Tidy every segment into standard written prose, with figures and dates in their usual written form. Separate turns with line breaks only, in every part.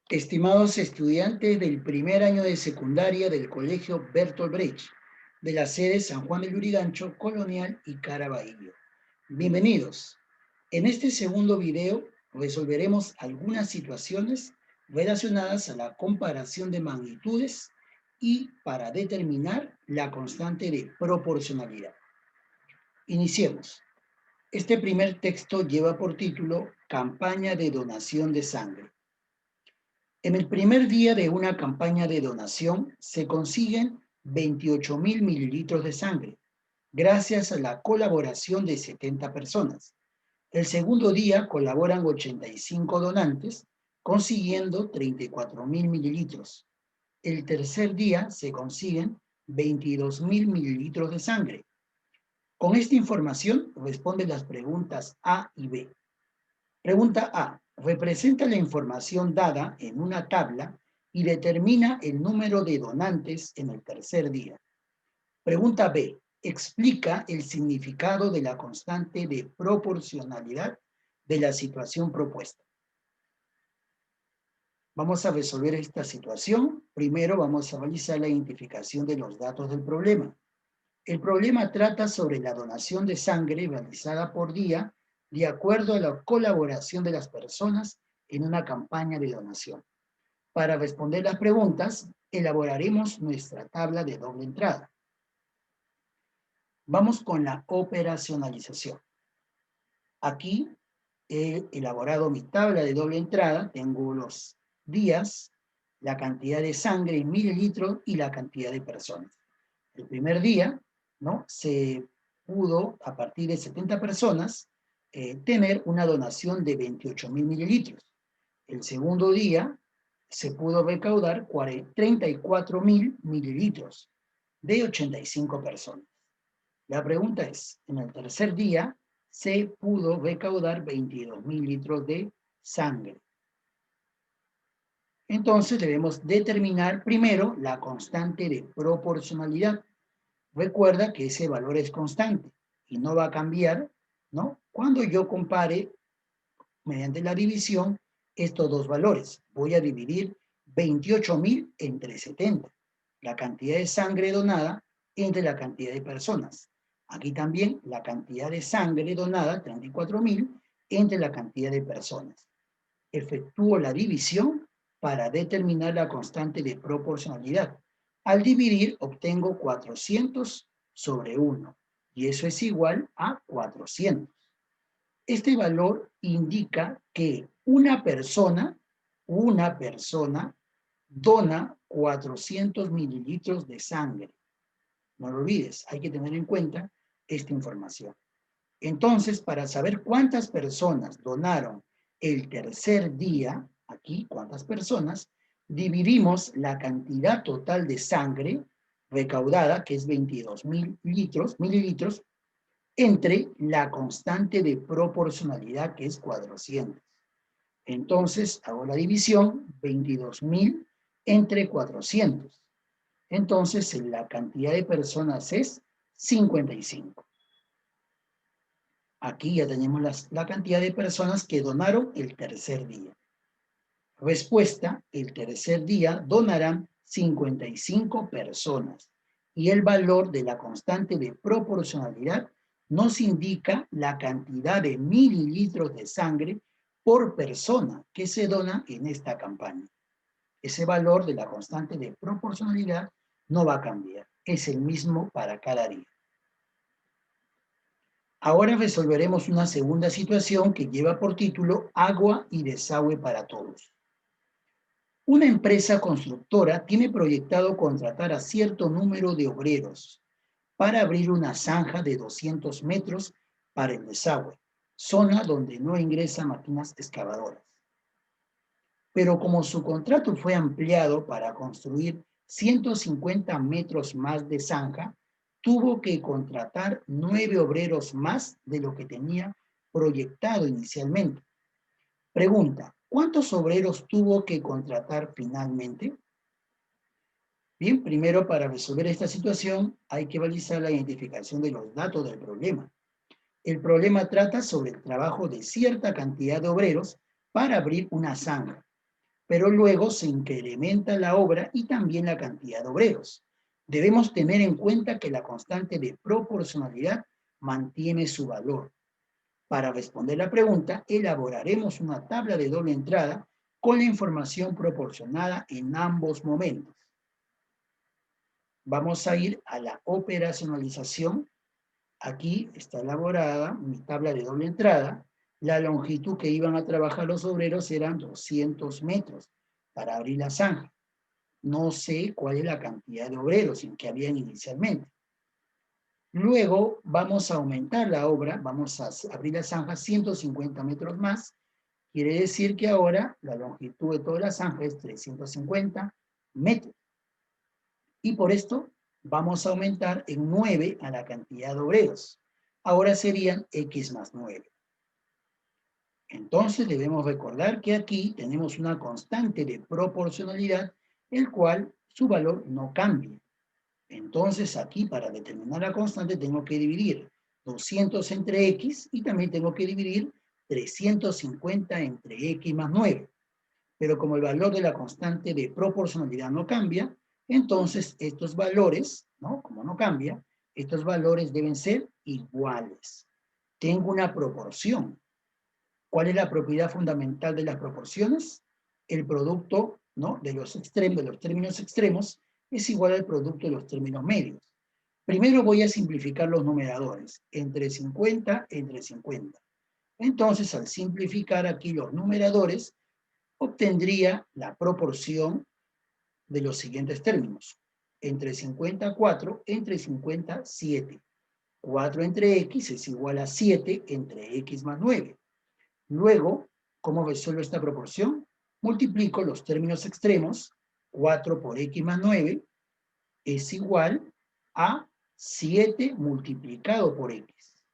Estimados estudiantes del primer año de secundaria del Colegio Bertolt Brecht, de la sede San Juan de Lurigancho, Colonial y Caraballo. Bienvenidos. En este segundo video resolveremos algunas situaciones relacionadas a la comparación de magnitudes y para determinar la constante de proporcionalidad. Iniciemos. Este primer texto lleva por título Campaña de donación de sangre. En el primer día de una campaña de donación se consiguen 28.000 mililitros de sangre, gracias a la colaboración de 70 personas. El segundo día colaboran 85 donantes, consiguiendo 34.000 mililitros. El tercer día se consiguen 22.000 mililitros de sangre. Con esta información responde las preguntas A y B. Pregunta A. Representa la información dada en una tabla y determina el número de donantes en el tercer día. Pregunta B. Explica el significado de la constante de proporcionalidad de la situación propuesta. Vamos a resolver esta situación. Primero vamos a realizar la identificación de los datos del problema. El problema trata sobre la donación de sangre realizada por día de acuerdo a la colaboración de las personas en una campaña de donación. Para responder las preguntas, elaboraremos nuestra tabla de doble entrada. Vamos con la operacionalización. Aquí he elaborado mi tabla de doble entrada, tengo los días, la cantidad de sangre en mililitros y la cantidad de personas. El primer día, ¿no?, se pudo, a partir de 70 personas, tener una donación de 28.000 mililitros. El segundo día se pudo recaudar 34.000 mililitros de 85 personas. La pregunta es, en el tercer día se pudo recaudar 22.000 litros de sangre. Entonces debemos determinar primero la constante de proporcionalidad. Recuerda que ese valor es constante y no va a cambiar, ¿no?, cuando yo compare mediante la división estos dos valores. Voy a dividir 28.000 entre 70, la cantidad de sangre donada entre la cantidad de personas. Aquí también la cantidad de sangre donada, 34.000, entre la cantidad de personas. Efectúo la división para determinar la constante de proporcionalidad. Al dividir obtengo 400 sobre 1 y eso es igual a 400. Este valor indica que una persona dona 400 mililitros de sangre. No lo olvides, hay que tener en cuenta esta información. Entonces, para saber cuántas personas donaron el tercer día, aquí, cuántas personas, dividimos la cantidad total de sangre recaudada, que es 22.000 mililitros, entre la constante de proporcionalidad, que es 400. Entonces, hago la división, 22.000 entre 400. Entonces, la cantidad de personas es 55. Aquí ya tenemos la cantidad de personas que donaron el tercer día. Respuesta, el tercer día donarán 55 personas. Y el valor de la constante de proporcionalidad nos indica la cantidad de mililitros de sangre por persona que se dona en esta campaña. Ese valor de la constante de proporcionalidad no va a cambiar, es el mismo para cada día. Ahora resolveremos una segunda situación que lleva por título Agua y desagüe para todos. Una empresa constructora tiene proyectado contratar a cierto número de obreros para abrir una zanja de 200 metros para el desagüe, zona donde no ingresan máquinas excavadoras. Pero como su contrato fue ampliado para construir 150 metros más de zanja, tuvo que contratar 9 obreros más de lo que tenía proyectado inicialmente. Pregunta, ¿cuántos obreros tuvo que contratar finalmente? Bien, primero para resolver esta situación hay que realizar la identificación de los datos del problema. El problema trata sobre el trabajo de cierta cantidad de obreros para abrir una zanja. pero luego se incrementa la obra y también la cantidad de obreros. Debemos tener en cuenta que la constante de proporcionalidad mantiene su valor. Para responder la pregunta, elaboraremos una tabla de doble entrada con la información proporcionada en ambos momentos. Vamos a ir a la operacionalización. Aquí está elaborada mi tabla de doble entrada. La longitud que iban a trabajar los obreros eran 200 metros para abrir la zanja. No sé cuál es la cantidad de obreros en que habían inicialmente. Luego vamos a aumentar la obra, vamos a abrir la zanja 150 metros más. Quiere decir que ahora la longitud de toda la zanja es 350 metros. Y por esto vamos a aumentar en 9 a la cantidad de obreros. Ahora serían X más 9. Entonces debemos recordar que aquí tenemos una constante de proporcionalidad, el cual su valor no cambia. Entonces aquí para determinar la constante tengo que dividir 200 entre X y también tengo que dividir 350 entre X más 9. Pero como el valor de la constante de proporcionalidad no cambia, entonces estos valores, ¿no? Como no cambia, estos valores deben ser iguales. Tengo una proporción. ¿Cuál es la propiedad fundamental de las proporciones? El producto, ¿no?, de los extremos, de los términos extremos, es igual al producto de los términos medios. Primero voy a simplificar los numeradores, entre 50 entre 50. Entonces, al simplificar aquí los numeradores, obtendría la proporción de los siguientes términos. Entre 54 entre 57. 4 entre X es igual a 7 entre X más 9. Luego, ¿cómo resuelvo esta proporción? Multiplico los términos extremos, 4 por X más 9 es igual a 7 multiplicado por X.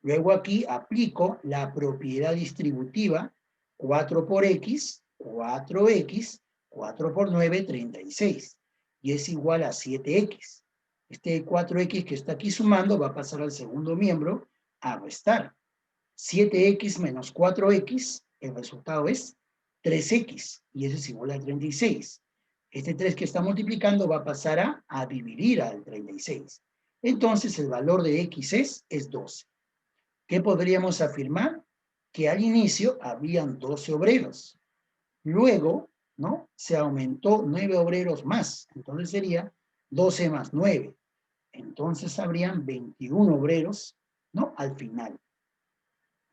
Luego aquí aplico la propiedad distributiva, 4 por X, 4X, 4 por 9, 36. Y es igual a 7X. Este 4X que está aquí sumando va a pasar al segundo miembro a restar. 7X menos 4X, el resultado es 3X, y eso es igual a 36. Este 3 que está multiplicando va a pasar a dividir al 36. Entonces el valor de X es 12. ¿Qué podríamos afirmar? Que al inicio habían 12 obreros. Luego, ¿no?, se aumentó 9 obreros más. Entonces sería 12 más 9. Entonces habrían 21 obreros, ¿no?, al final.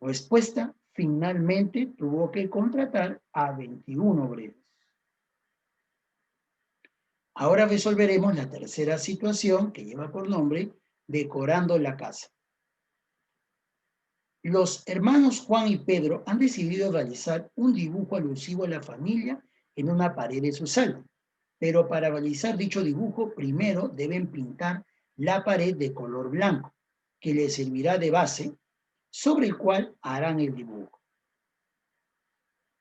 Respuesta, finalmente tuvo que contratar a 21 obreros. Ahora resolveremos la tercera situación que lleva por nombre decorando la casa. Los hermanos Juan y Pedro han decidido realizar un dibujo alusivo a la familia en una pared de su sala. Pero para realizar dicho dibujo, primero deben pintar la pared de color blanco, que les servirá de base, sobre el cual harán el dibujo.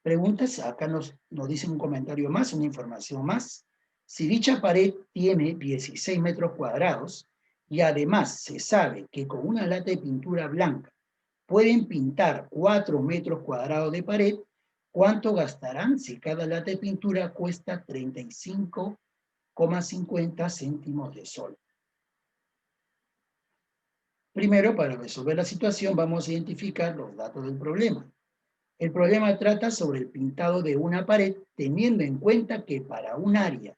Preguntas, acá nos dicen un comentario más, una información más. Si dicha pared tiene 16 metros cuadrados y además se sabe que con una lata de pintura blanca pueden pintar 4 metros cuadrados de pared, ¿cuánto gastarán si cada lata de pintura cuesta 35,50 céntimos de sol? Primero, para resolver la situación, vamos a identificar los datos del problema. El problema trata sobre el pintado de una pared, teniendo en cuenta que para un área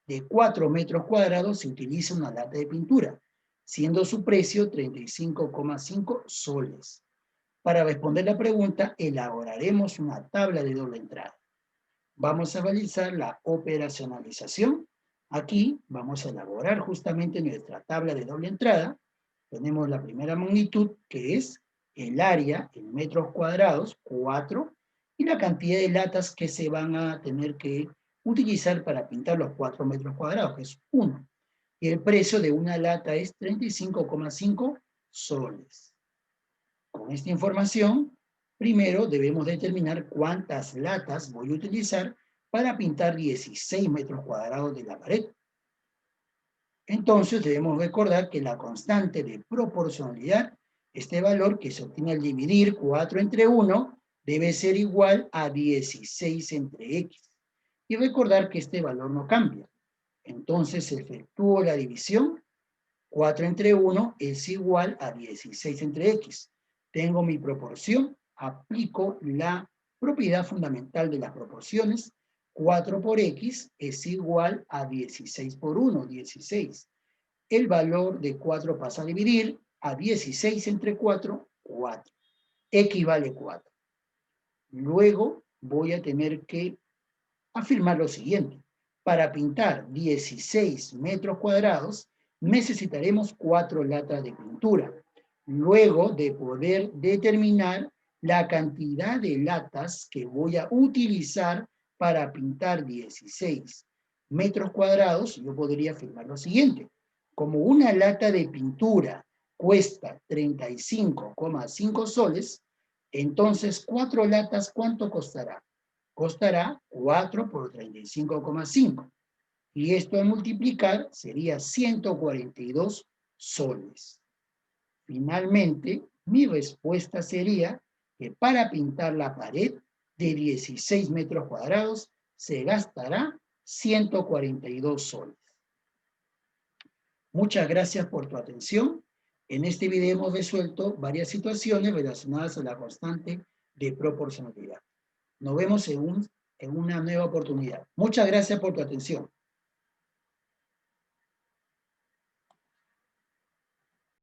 de 4 metros cuadrados se utiliza una lata de pintura, siendo su precio 35,5 soles. Para responder la pregunta, elaboraremos una tabla de doble entrada. Vamos a realizar la operacionalización. Aquí vamos a elaborar justamente nuestra tabla de doble entrada. Tenemos la primera magnitud, que es el área en metros cuadrados, 4, y la cantidad de latas que se van a tener que utilizar para pintar los 4 metros cuadrados, que es 1. Y el precio de una lata es 35,5 soles. Con esta información, primero debemos determinar cuántas latas voy a utilizar para pintar 16 metros cuadrados de la pared. Entonces debemos recordar que la constante de proporcionalidad, este valor que se obtiene al dividir 4 entre 1, debe ser igual a 16 entre X. Y recordar que este valor no cambia. Entonces efectúo la división. 4 entre 1 es igual a 16 entre x. Tengo mi proporción, aplico la propiedad fundamental de las proporciones. 4 por x es igual a 16 por 1, 16. El valor de 4 pasa a dividir a 16 entre 4, 4. X vale 4. Luego voy a tener que afirmar lo siguiente. Para pintar 16 metros cuadrados, necesitaremos 4 latas de pintura. Luego de poder determinar la cantidad de latas que voy a utilizar para pintar 16 metros cuadrados, yo podría afirmar lo siguiente. Como una lata de pintura cuesta 35,5 soles, entonces 4 latas, ¿cuánto costará? Costará 4 por 35,5. Y esto al multiplicar sería 142 soles. Finalmente, mi respuesta sería que para pintar la pared de 16 metros cuadrados se gastará 142 soles. Muchas gracias por tu atención. En este video hemos resuelto varias situaciones relacionadas a la constante de proporcionalidad. Nos vemos en una nueva oportunidad. Muchas gracias por tu atención.